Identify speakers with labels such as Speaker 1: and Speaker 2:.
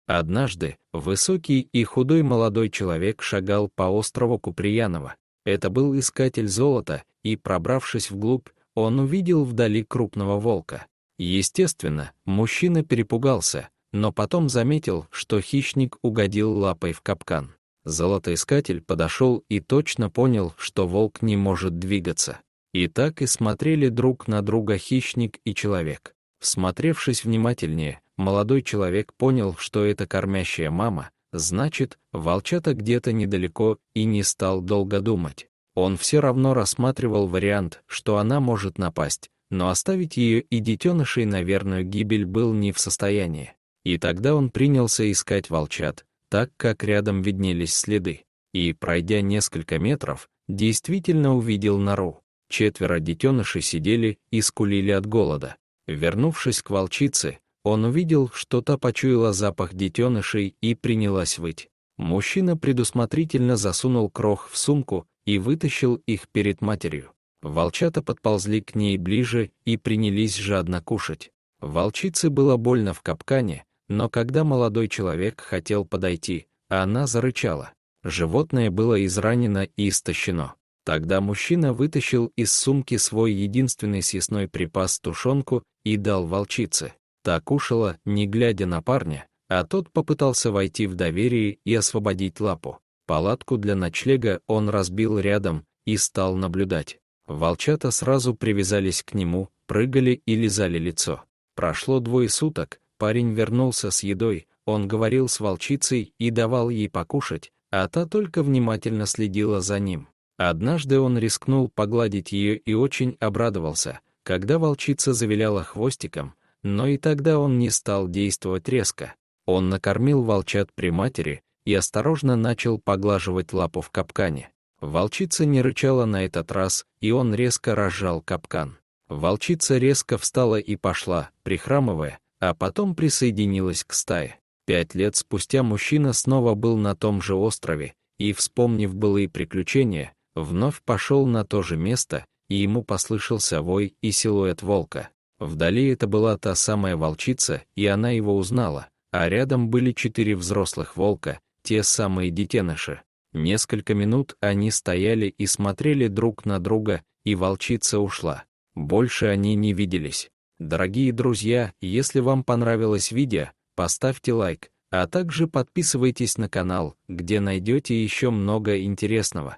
Speaker 1: Однажды высокий и худой молодой человек шагал по острову Куприяново. Это был искатель золота, и, пробравшись вглубь, он увидел вдали крупного волка. Естественно, мужчина перепугался, но потом заметил, что хищник угодил лапой в капкан. Золотоискатель подошел и точно понял, что волк не может двигаться. И так и смотрели друг на друга хищник и человек. Всмотревшись внимательнее, молодой человек понял, что это кормящая мама, значит, волчата где-то недалеко, и не стал долго думать. Он все равно рассматривал вариант, что она может напасть, но оставить ее и детенышей на верную гибель был не в состоянии. И тогда он принялся искать волчат, так как рядом виднелись следы. И, пройдя несколько метров, действительно увидел нору. 4 детенышей сидели и скулили от голода. Вернувшись к волчице, он увидел, что та почуяла запах детенышей и принялась выть. Мужчина предусмотрительно засунул крох в сумку и вытащил их перед матерью. Волчата подползли к ней ближе и принялись жадно кушать. Волчице было больно в капкане, но когда молодой человек хотел подойти, она зарычала. Животное было изранено и истощено. Тогда мужчина вытащил из сумки свой единственный съестной припас — тушенку, и дал волчице. Та кушала, не глядя на парня, а тот попытался войти в доверие и освободить лапу. Палатку для ночлега он разбил рядом и стал наблюдать. Волчата сразу привязались к нему, прыгали и лизали лицо. Прошло 2 суток, парень вернулся с едой, он говорил с волчицей и давал ей покушать, а та только внимательно следила за ним. Однажды он рискнул погладить ее и очень обрадовался, когда волчица завиляла хвостиком, но и тогда он не стал действовать резко. Он накормил волчат при матери и осторожно начал поглаживать лапу в капкане. Волчица не рычала на этот раз, и он резко разжал капкан. Волчица резко встала и пошла, прихрамывая, а потом присоединилась к стае. 5 лет спустя мужчина снова был на том же острове, и, вспомнив былые приключения, вновь пошел на то же место, и ему послышался вой и силуэт волка. Вдали это была та самая волчица, и она его узнала, а рядом были 4 взрослых волка, те самые детеныши. Несколько минут они стояли и смотрели друг на друга, и волчица ушла. Больше они не виделись. Дорогие друзья, если вам понравилось видео, поставьте лайк, а также подписывайтесь на канал, где найдете еще много интересного.